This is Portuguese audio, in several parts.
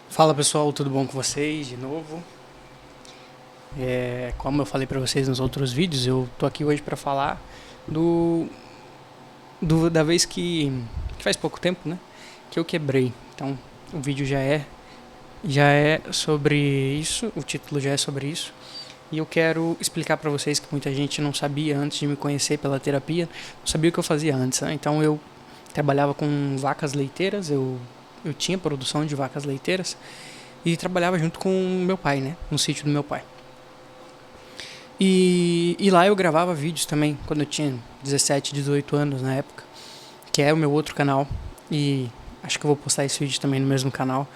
Fala pessoal, tudo bom com vocês de novo? Como eu falei pra vocês nos outros vídeos, eu tô aqui hoje pra falar do, da vez que faz pouco tempo, né, que eu quebrei. Então, o vídeo já é sobre isso, o título já é sobre isso. E eu quero explicar pra vocês que muita gente não sabia antes de me conhecer pela terapia, não sabia o que eu fazia antes, né? Então eu trabalhava com vacas leiteiras, eu tinha produção de vacas leiteiras e trabalhava junto com meu pai, né? No sítio do meu pai. E lá eu gravava vídeos também, quando eu tinha 17, 18 anos na época, que é o meu outro canal. E acho que eu vou postar esse vídeo também no mesmo canal,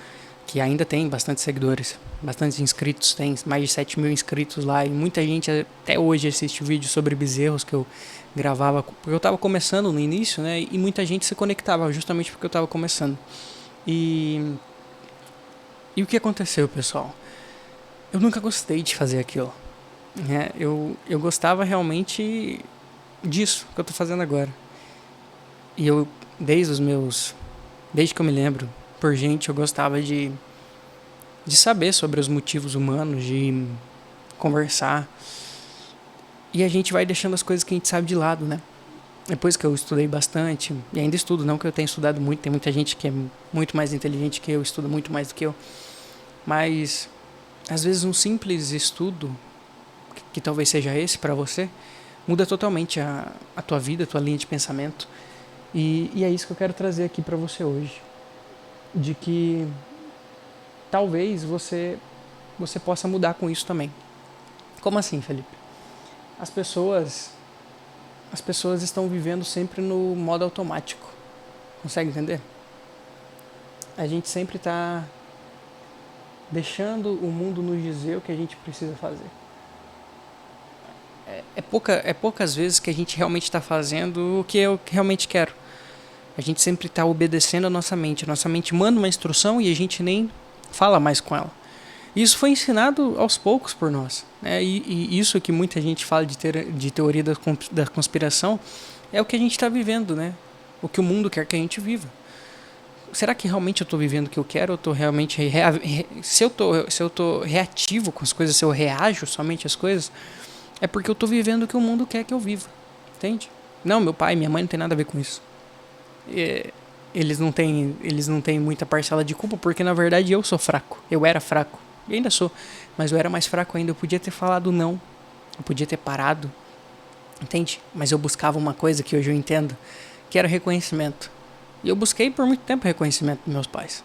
que ainda tem bastante seguidores, bastante inscritos, tem mais de 7 mil inscritos lá. E muita gente até hoje assiste vídeos sobre bezerros que eu gravava, porque eu tava começando no início, né? E muita gente se conectava justamente porque eu tava começando. E, e o que aconteceu, pessoal? Eu nunca gostei de fazer aquilo. Eu gostava realmente disso que eu tô fazendo agora. E eu, desde os meus. Desde que eu me lembro, por gente, eu gostava de saber sobre os motivos humanos, de conversar. E a gente vai deixando as coisas que a gente sabe de lado, né? Depois que eu estudei bastante, e ainda estudo, não que eu tenha estudado muito, tem muita gente que é muito mais inteligente que eu, estuda muito mais do que eu. Mas, às vezes, um simples estudo, que talvez seja esse para você, muda totalmente a tua vida, a tua linha de pensamento. E é isso que eu quero trazer aqui para você hoje. De que talvez você possa mudar com isso também. Como assim, Felipe? As pessoas, as pessoas estão vivendo sempre no modo automático. Consegue entender? A gente sempre está deixando o mundo nos dizer o que a gente precisa fazer. É poucas vezes que a gente realmente está fazendo o que eu realmente quero. A gente sempre está obedecendo a nossa mente. A nossa mente manda uma instrução e a gente nem fala mais com ela. Isso foi ensinado aos poucos por nós. Né? E isso que muita gente fala de teoria da conspiração é o que a gente está vivendo, né? O que o mundo quer que a gente viva. Será que realmente eu estou vivendo o que eu quero? Ou eu tô realmente se eu tô reativo com as coisas, se eu reajo somente às coisas, é porque eu estou vivendo o que o mundo quer que eu viva. Entende? Não, meu pai, minha mãe não tem nada a ver com isso. É, eles não têm muita parcela de culpa porque na verdade eu sou fraco. Eu era fraco. E ainda sou. Mas eu era mais fraco ainda. Eu podia ter falado não. Eu podia ter parado. Entende? Mas eu buscava uma coisa que hoje eu entendo, que era reconhecimento. E eu busquei por muito tempo reconhecimento dos meus pais.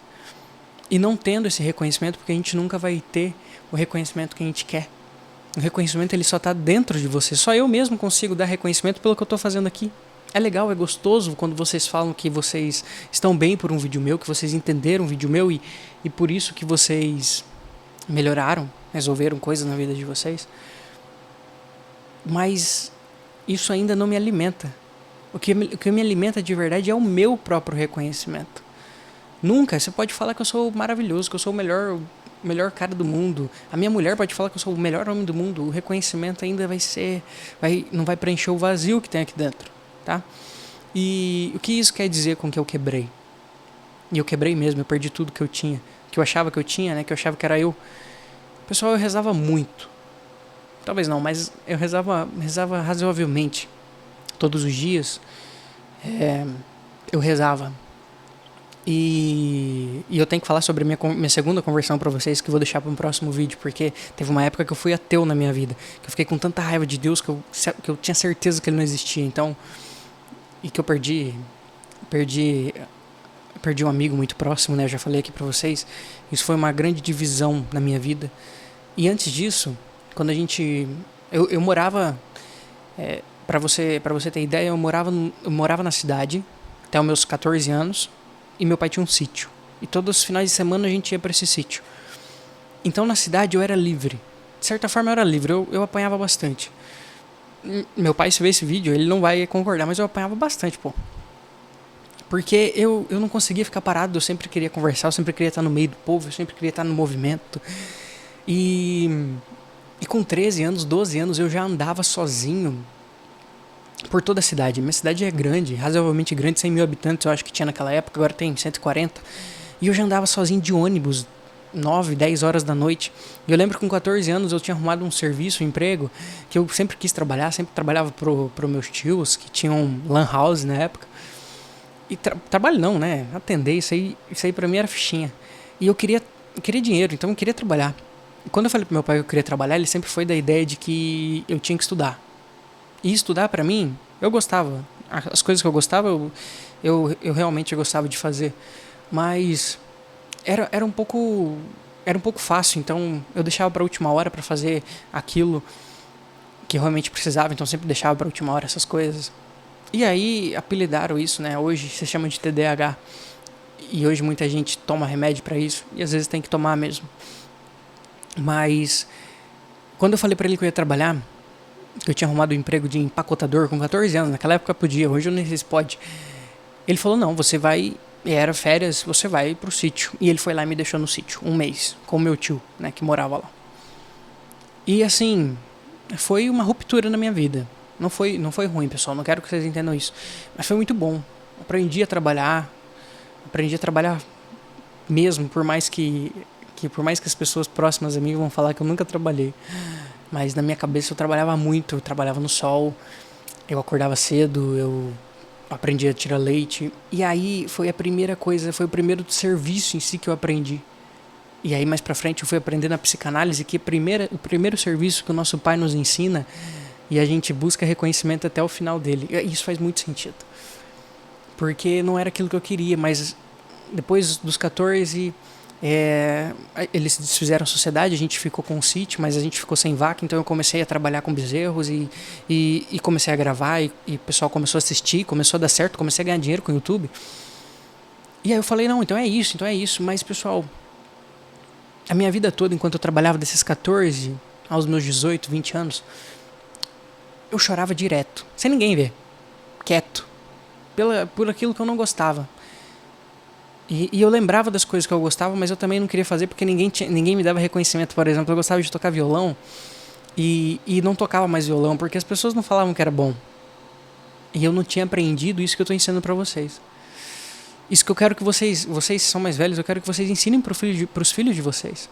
E não tendo esse reconhecimento, porque a gente nunca vai ter o reconhecimento que a gente quer. O reconhecimento ele só está dentro de você. Só eu mesmo consigo dar reconhecimento pelo que eu estou fazendo aqui. É legal, é gostoso quando vocês falam que vocês estão bem por um vídeo meu, que vocês entenderam um vídeo meu e por isso que vocês melhoraram, resolveram coisas na vida de vocês. Mas isso ainda não me alimenta. O que me alimenta de verdade é o meu próprio reconhecimento. Nunca, você pode falar que eu sou maravilhoso, que eu sou o melhor cara do mundo. A minha mulher pode falar que eu sou o melhor homem do mundo. O reconhecimento ainda não vai preencher o vazio que tem aqui dentro, tá? E o que isso quer dizer com que eu quebrei? E eu quebrei mesmo, eu perdi tudo que eu tinha, que eu achava que eu tinha, né? Que eu achava que era eu. Pessoal, eu rezava muito. Talvez não, mas eu rezava razoavelmente. Todos os dias, eu rezava. E eu tenho que falar sobre a minha segunda conversão pra vocês, que eu vou deixar para um próximo vídeo, porque teve uma época que eu fui ateu na minha vida, que eu fiquei com tanta raiva de Deus que eu tinha certeza que ele não existia, então, e que eu perdi, perdi um amigo muito próximo, né? Eu já falei aqui pra vocês. Isso foi uma grande divisão na minha vida. E antes disso, quando a gente, eu morava, para você ter ideia, eu morava na cidade até os meus 14 anos e meu pai tinha um sítio. E todos os finais de semana a gente ia para esse sítio. Então na cidade eu era livre. De certa forma eu era livre, eu apanhava bastante. Meu pai, se ver esse vídeo, ele não vai concordar, mas eu apanhava bastante, pô. Porque eu não conseguia ficar parado, eu sempre queria conversar, eu sempre queria estar no meio do povo, eu sempre queria estar no movimento. E, e com 13 anos, 12 anos, eu já andava sozinho por toda a cidade. Minha cidade é grande, razoavelmente grande, 100 mil habitantes eu acho que tinha naquela época, agora tem 140. E eu já andava sozinho de ônibus 9, 10 horas da noite. E eu lembro que com 14 anos eu tinha arrumado um serviço, um emprego, que eu sempre quis trabalhar, sempre trabalhava pro meus tios, que tinham lan house na época. E trabalho não, né? Atender, isso aí pra mim era fichinha. E eu queria dinheiro, então eu queria trabalhar. E quando eu falei pro meu pai que eu queria trabalhar, ele sempre foi da ideia de que eu tinha que estudar. E estudar pra mim, eu gostava. As coisas que eu gostava, eu realmente gostava de fazer. Mas era um pouco fácil, então eu deixava para a última hora para fazer aquilo que eu realmente precisava, então sempre deixava para a última hora essas coisas. E aí apelidaram isso, né? Hoje se chama de TDAH. E hoje muita gente toma remédio para isso e às vezes tem que tomar mesmo. Mas quando eu falei para ele que eu ia trabalhar, que eu tinha arrumado um emprego de empacotador com 14 anos, naquela época podia, hoje eu nem sei se pode. Ele falou: "Não, você vai, era férias, você vai pro sítio". E ele foi lá e me deixou no sítio, um mês, com o meu tio, né, que morava lá. E assim, foi uma ruptura na minha vida. Não foi ruim, pessoal, não quero que vocês entendam isso. Mas foi muito bom. Aprendi a trabalhar mesmo, por mais que as pessoas próximas a mim vão falar que eu nunca trabalhei. Mas na minha cabeça eu trabalhava muito, eu trabalhava no sol, eu acordava cedo, eu aprendi a tirar leite. E aí foi a primeira coisa, foi o primeiro serviço em si que eu aprendi. E aí mais pra frente eu fui aprender na psicanálise que o primeiro serviço que o nosso pai nos ensina e a gente busca reconhecimento até o final dele. E isso faz muito sentido. Porque não era aquilo que eu queria, mas depois dos 14, eles desfizeram a sociedade, a gente ficou com o sítio, mas a gente ficou sem vaca, então eu comecei a trabalhar com bezerros e comecei a gravar e o pessoal começou a assistir, começou a dar certo, comecei a ganhar dinheiro com o YouTube. E aí eu falei: não, então é isso, mas pessoal, a minha vida toda, enquanto eu trabalhava desses 14 aos meus 18, 20 anos, eu chorava direto, sem ninguém ver, quieto, por aquilo que eu não gostava. E eu lembrava das coisas que eu gostava, mas eu também não queria fazer porque ninguém me dava reconhecimento. Por exemplo, eu gostava de tocar violão e não tocava mais violão porque as pessoas não falavam que era bom. E eu não tinha aprendido isso que eu estou ensinando para vocês. Isso que eu quero que vocês são mais velhos, eu quero que vocês ensinem para os filhos de vocês.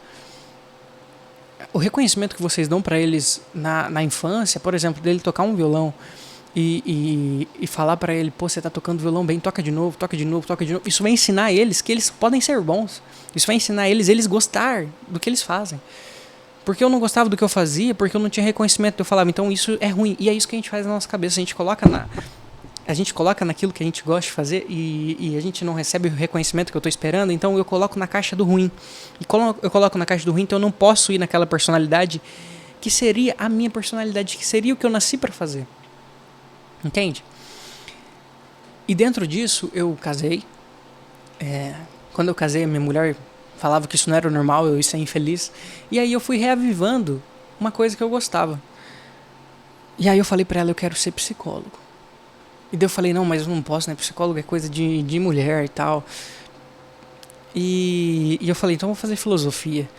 O reconhecimento que vocês dão para eles na infância, por exemplo, dele tocar um violão e falar para ele: pô, você tá tocando violão bem, toca de novo, toca de novo, toca de novo. Isso vai ensinar eles que eles podem ser bons. Isso vai ensinar eles gostar do que eles fazem. Porque eu não gostava do que eu fazia, porque eu não tinha reconhecimento. Eu falava: então isso é ruim. E é isso que a gente faz na nossa cabeça. A gente coloca naquilo que a gente gosta de fazer e a gente não recebe o reconhecimento que eu estou esperando, então eu coloco na caixa do ruim. E quando eu coloco na caixa do ruim, então eu não posso ir naquela personalidade que seria a minha personalidade, que seria o que eu nasci para fazer. Entende? E dentro disso, eu casei. Quando eu casei, a minha mulher falava que isso não era normal, eu ia ser infeliz. E aí eu fui reavivando uma coisa que eu gostava. E aí eu falei pra ela: eu quero ser psicólogo. E daí eu falei: não, mas eu não posso, né? Psicólogo é coisa de mulher e tal. E eu falei: então eu vou fazer filosofia.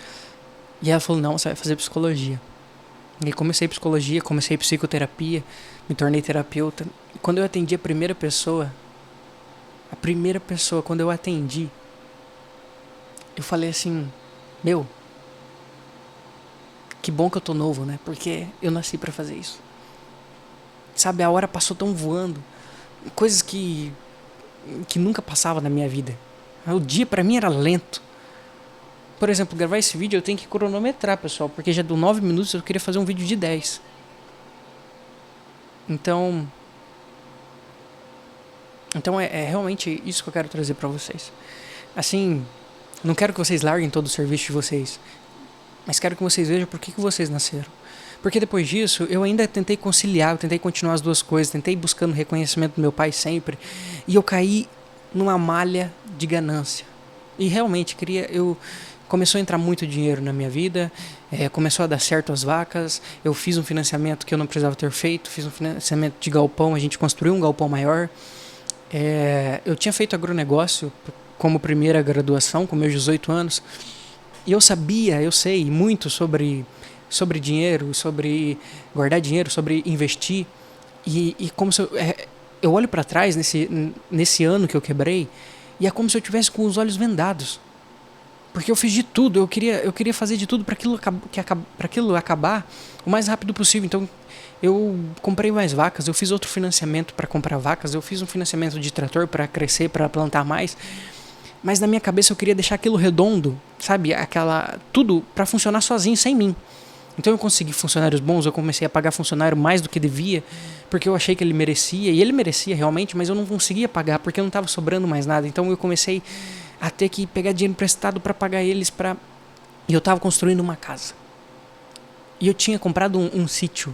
E ela falou: não, você vai fazer psicologia. E aí comecei psicologia, comecei psicoterapia, me tornei terapeuta. E quando eu atendi a primeira pessoa, quando eu atendi, eu falei assim: meu, que bom que eu tô novo, né? Porque eu nasci pra fazer isso. Sabe, a hora passou tão voando. Coisas que nunca passava na minha vida. O dia pra mim era lento. Por exemplo, gravar esse vídeo eu tenho que cronometrar, pessoal, porque já deu 9 minutos, eu queria fazer um vídeo de 10. Então é realmente isso que eu quero trazer pra vocês. Assim, não quero que vocês larguem todo o serviço de vocês, mas quero que vocês vejam por que vocês nasceram. Porque depois disso, eu ainda tentei conciliar, eu tentei continuar as duas coisas, tentei buscando reconhecimento do meu pai sempre, e eu caí numa malha de ganância. E realmente começou a entrar muito dinheiro na minha vida, começou a dar certo as vacas, eu fiz um financiamento que eu não precisava ter feito, fiz um financiamento de galpão, a gente construiu um galpão maior. Eu tinha feito agronegócio como primeira graduação, com meus 18 anos, e eu sei muito sobre dinheiro, sobre guardar dinheiro, sobre investir, e como se eu olho para trás nesse ano que eu quebrei, e é como se eu tivesse com os olhos vendados, Porque eu fiz de tudo, eu queria fazer de tudo para aquilo acabar o mais rápido possível. Então eu comprei mais vacas, eu fiz outro financiamento para comprar vacas, eu fiz um financiamento de trator para crescer, para plantar mais. Mas na minha cabeça eu queria deixar aquilo redondo, sabe? Tudo para funcionar sozinho, sem mim. Então eu consegui funcionários bons, eu comecei a pagar funcionário mais do que devia, porque eu achei que ele merecia, e ele merecia realmente, mas eu não conseguia pagar porque não estava sobrando mais nada. Então eu comecei a ter que pegar dinheiro emprestado para pagar eles, e eu estava construindo uma casa. E eu tinha comprado um sítio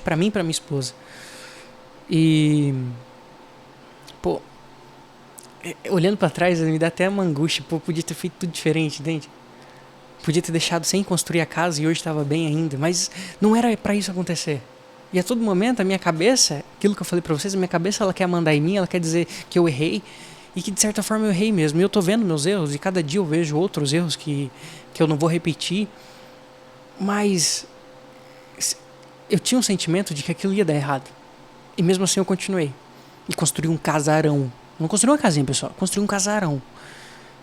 para mim e para minha esposa. E pô, olhando para trás me dá até uma angústia, pô, podia ter feito tudo diferente, entende? Podia ter deixado sem construir a casa e hoje estava bem ainda, mas não era para isso acontecer. E a todo momento a minha cabeça, aquilo que eu falei para vocês, a minha cabeça ela quer mandar em mim, ela quer dizer que eu errei e que de certa forma eu errei mesmo. E eu tô vendo meus erros e cada dia eu vejo outros erros que eu não vou repetir, mas eu tinha um sentimento de que aquilo ia dar errado. E mesmo assim eu continuei. E construí um casarão. Não construí uma casinha, pessoal, construí um casarão.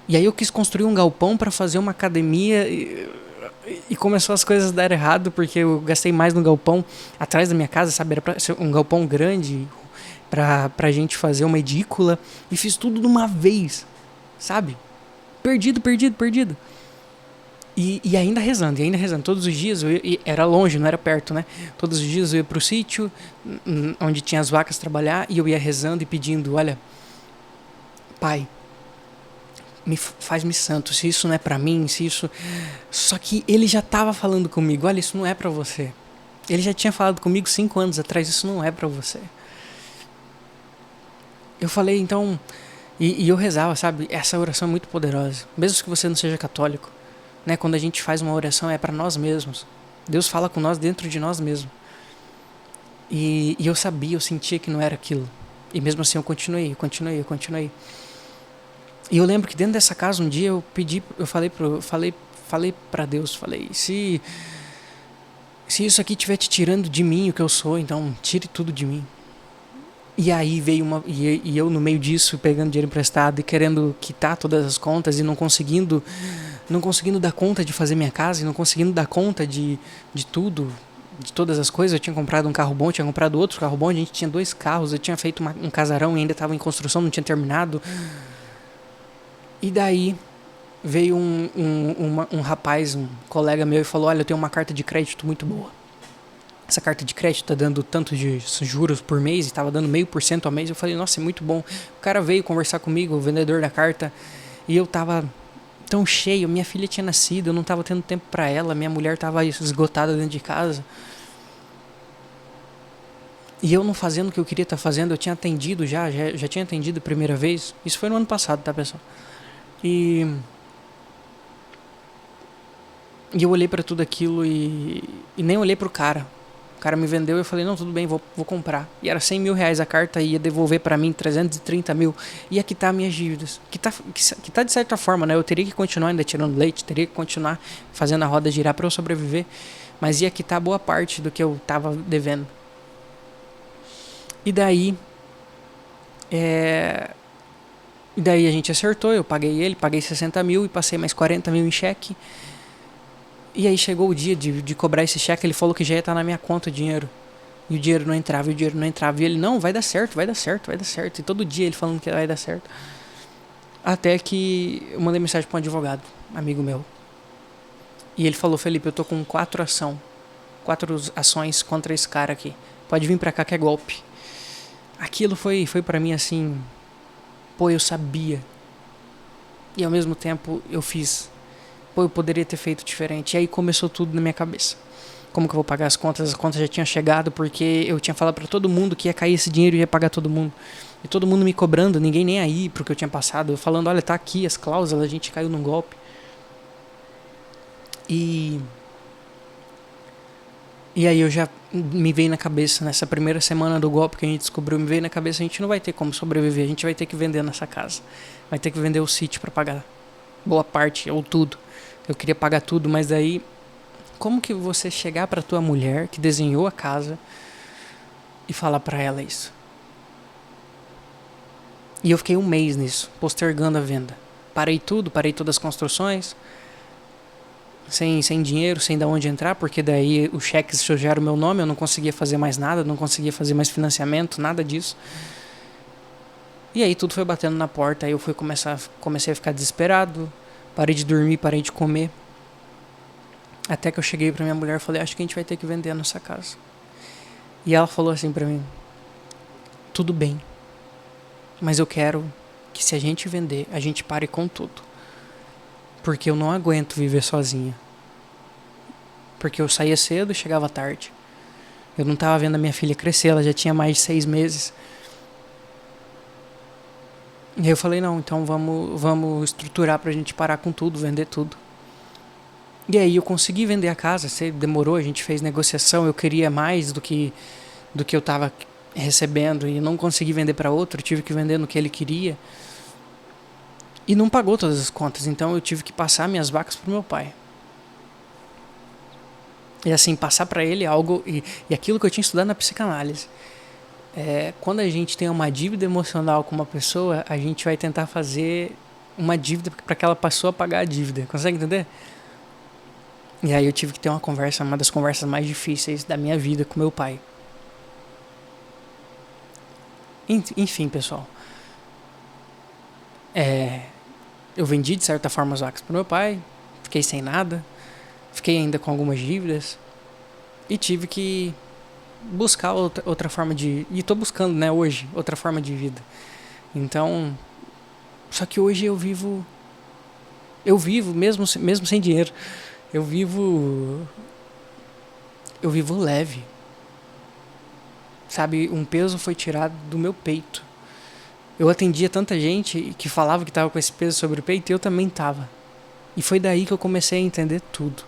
E aí eu quis construir um galpão para fazer uma academia e começou as coisas a dar errado porque eu gastei mais no galpão atrás da minha casa, sabe? Era pra ser um galpão grande pra gente fazer uma edícula e fiz tudo de uma vez, sabe? Perdido. E ainda rezando. Todos os dias era longe, não era perto, né? Todos os dias eu ia pro sítio onde tinha as vacas trabalhar e eu ia rezando e pedindo, olha, Pai, faz-me santo, se isso não é pra mim, se isso... Só que ele já tava falando comigo, olha, isso não é pra você. Ele já tinha falado comigo 5 anos atrás, isso não é pra você. Eu falei, então... E eu rezava, sabe? Essa oração é muito poderosa. Mesmo que você não seja católico, né? Quando a gente faz uma oração é pra nós mesmos. Deus fala com nós dentro de nós mesmos. E eu sabia, eu sentia que não era aquilo. E mesmo assim eu continuei. E eu lembro que dentro dessa casa um dia eu falei para Deus, se isso aqui estiver te tirando de mim o que eu sou, então tire tudo de mim. E aí veio e eu no meio disso pegando dinheiro emprestado e querendo quitar todas as contas e não conseguindo dar conta de fazer minha casa e não conseguindo dar conta de tudo, de todas as coisas. Eu tinha comprado um carro bom, tinha comprado outro carro bom, a gente tinha 2 carros, eu tinha feito um casarão e ainda estava em construção, não tinha terminado. E daí veio um rapaz, um colega meu, e falou, olha, eu tenho uma carta de crédito muito boa. Essa carta de crédito tá dando tanto de juros por mês, e tava dando 0,5% ao mês. Eu falei, nossa, é muito bom. O cara veio conversar comigo, o vendedor da carta, e eu tava tão cheio, minha filha tinha nascido, eu não tava tendo tempo para ela, minha mulher tava esgotada dentro de casa. E eu não fazendo o que eu queria estar fazendo, eu tinha atendido já tinha atendido a primeira vez. Isso foi no ano passado, tá, pessoal? E eu olhei pra tudo aquilo e nem olhei pro cara. O cara me vendeu e eu falei, não, tudo bem, vou comprar. E era 100 mil reais a carta e ia devolver pra mim 330 mil. Ia quitar minhas dívidas. Quitar de certa forma, né? Eu teria que continuar ainda tirando leite, teria que continuar fazendo a roda girar pra eu sobreviver. Mas ia quitar boa parte do que eu tava devendo. E daí a gente acertou, eu paguei 60 mil e passei mais 40 mil em cheque. E aí chegou o dia de cobrar esse cheque, ele falou que já ia estar na minha conta o dinheiro. E o dinheiro não entrava. E ele, não, vai dar certo. E todo dia ele falando que vai dar certo. Até que eu mandei mensagem para um advogado, amigo meu. E ele falou, Felipe, eu tô com 4 ações contra esse cara aqui. Pode vir pra cá que é golpe. Aquilo foi pra mim assim... Pô, eu sabia. E ao mesmo tempo eu fiz. Pô, eu poderia ter feito diferente. E aí começou tudo na minha cabeça. Como que eu vou pagar as contas? As contas já tinham chegado porque eu tinha falado pra todo mundo que ia cair esse dinheiro e ia pagar todo mundo. E todo mundo me cobrando, ninguém nem aí pro que eu tinha passado. Eu falando, olha, tá aqui as cláusulas, a gente caiu num golpe. E aí eu já me veio na cabeça, nessa primeira semana do golpe que a gente descobriu, me veio na cabeça, a gente não vai ter como sobreviver, a gente vai ter que vender nessa casa. Vai ter que vender o sítio pra pagar boa parte, ou tudo. Eu queria pagar tudo, mas daí, como que você chegar pra tua mulher, que desenhou a casa, e falar pra ela isso? E eu fiquei 1 mês nisso, postergando a venda. Parei tudo, parei todas as construções, sem dinheiro, sem dar onde entrar, porque daí os cheques sujaram o meu nome, eu não conseguia fazer mais nada, não conseguia fazer mais financiamento, nada disso. E aí tudo foi batendo na porta, aí eu comecei a ficar desesperado, parei de dormir, parei de comer. Até que eu cheguei pra minha mulher e falei, acho que a gente vai ter que vender a nossa casa. E ela falou assim pra mim, tudo bem, mas eu quero que se a gente vender, a gente pare com tudo. Porque eu não aguento viver sozinha. Porque eu saía cedo e chegava tarde. Eu não tava vendo a minha filha crescer, ela já tinha mais de 6 meses. E aí eu falei, não, então vamos estruturar pra gente parar com tudo, vender tudo. E aí eu consegui vender a casa, demorou, a gente fez negociação, eu queria mais do que eu tava recebendo e não consegui vender para outro, tive que vender no que ele queria. E não pagou todas as contas, então eu tive que passar minhas vacas pro meu pai. E assim, passar para ele algo, e aquilo que eu tinha estudado na psicanálise. Quando a gente tem uma dívida emocional com uma pessoa, a gente vai tentar fazer uma dívida para aquela pessoa pagar a dívida. Consegue entender? E aí eu tive que ter uma das conversas mais difíceis da minha vida com meu pai. Enfim, pessoal. Eu vendi de certa forma as vacas pro meu pai, fiquei sem nada, fiquei ainda com algumas dívidas e tive que buscar outra forma de... E tô buscando, né, hoje, outra forma de vida. Então, só que hoje eu vivo mesmo sem dinheiro. Eu vivo leve. Sabe, um peso foi tirado do meu peito. Eu atendia tanta gente que falava que tava com esse peso sobre o peito e eu também tava. E foi daí que eu comecei a entender tudo.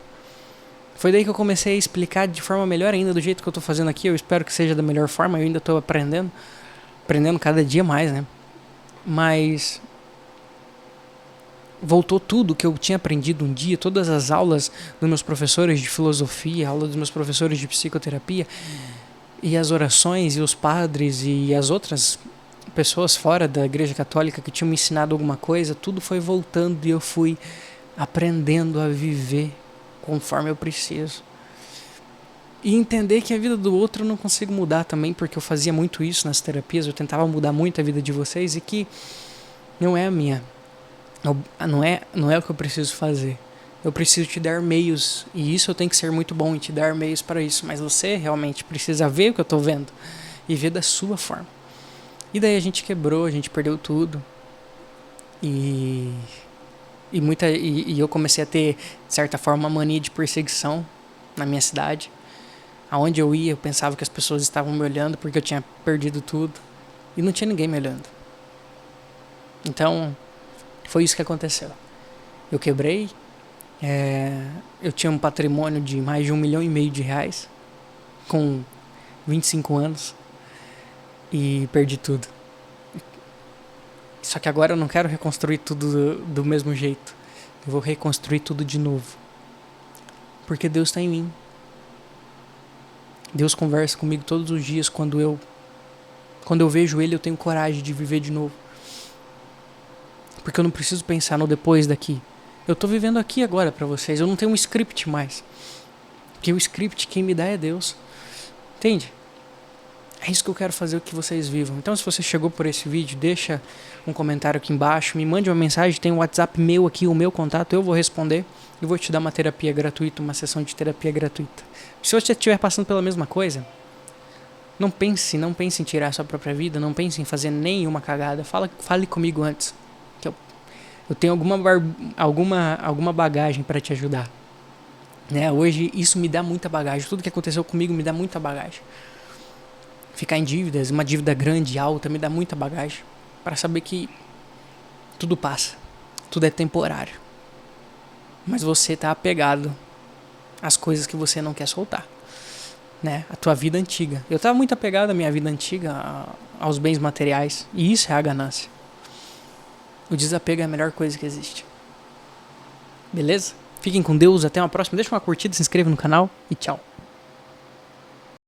Foi daí que eu comecei a explicar de forma melhor ainda, do jeito que eu tô fazendo aqui. Eu espero que seja da melhor forma, eu ainda tô aprendendo cada dia mais, né? Mas voltou tudo que eu tinha aprendido um dia, todas as aulas dos meus professores de filosofia, aula dos meus professores de psicoterapia, e as orações, e os padres, e as outras pessoas fora da igreja católica que tinham me ensinado alguma coisa, tudo foi voltando e eu fui aprendendo a viver conforme eu preciso. E entender que a vida do outro eu não consigo mudar também, porque eu fazia muito isso nas terapias, eu tentava mudar muito a vida de vocês e que não é a minha. Não é o que eu preciso fazer. Eu preciso te dar meios, e isso eu tenho que ser muito bom em te dar meios para isso, mas você realmente precisa ver o que eu tô vendo e ver da sua forma. E daí a gente quebrou, a gente perdeu tudo. E eu comecei a ter, de certa forma, uma mania de perseguição na minha cidade. Aonde eu ia, eu pensava que as pessoas estavam me olhando porque eu tinha perdido tudo. E não tinha ninguém me olhando. Então, foi isso que aconteceu. Eu quebrei. Eu tinha um patrimônio de mais de R$1,5 milhão com 25 anos. E perdi tudo. Só que agora eu não quero reconstruir tudo do mesmo jeito. Eu vou reconstruir tudo de novo. Porque Deus está em mim. Deus conversa comigo todos os dias. Quando eu vejo Ele, eu tenho coragem de viver de novo. Porque eu não preciso pensar no depois daqui. Eu tô vivendo aqui agora pra vocês. Eu não tenho um script mais. Porque o script quem me dá é Deus. Entende? É isso que eu quero fazer que vocês vivam. Então, se você chegou por esse vídeo, deixa um comentário aqui embaixo, me mande uma mensagem, tem um WhatsApp meu aqui, o meu contato, eu vou responder e vou te dar uma terapia gratuita, uma sessão de terapia gratuita. Se você estiver passando pela mesma coisa, não pense em tirar a sua própria vida, não pense em fazer nenhuma cagada. Fale comigo antes, que eu tenho alguma bagagem para te ajudar. Né? Hoje isso me dá muita bagagem, tudo que aconteceu comigo me dá muita bagagem. Ficar em dívidas, uma dívida grande, alta, me dá muita bagagem para saber que tudo passa, tudo é temporário. Mas você tá apegado às coisas que você não quer soltar, né? A tua vida antiga. Eu tava muito apegado à minha vida antiga, aos bens materiais, e isso é a ganância. O desapego é a melhor coisa que existe. Beleza? Fiquem com Deus, até uma próxima. Deixa uma curtida, se inscreva no canal e tchau.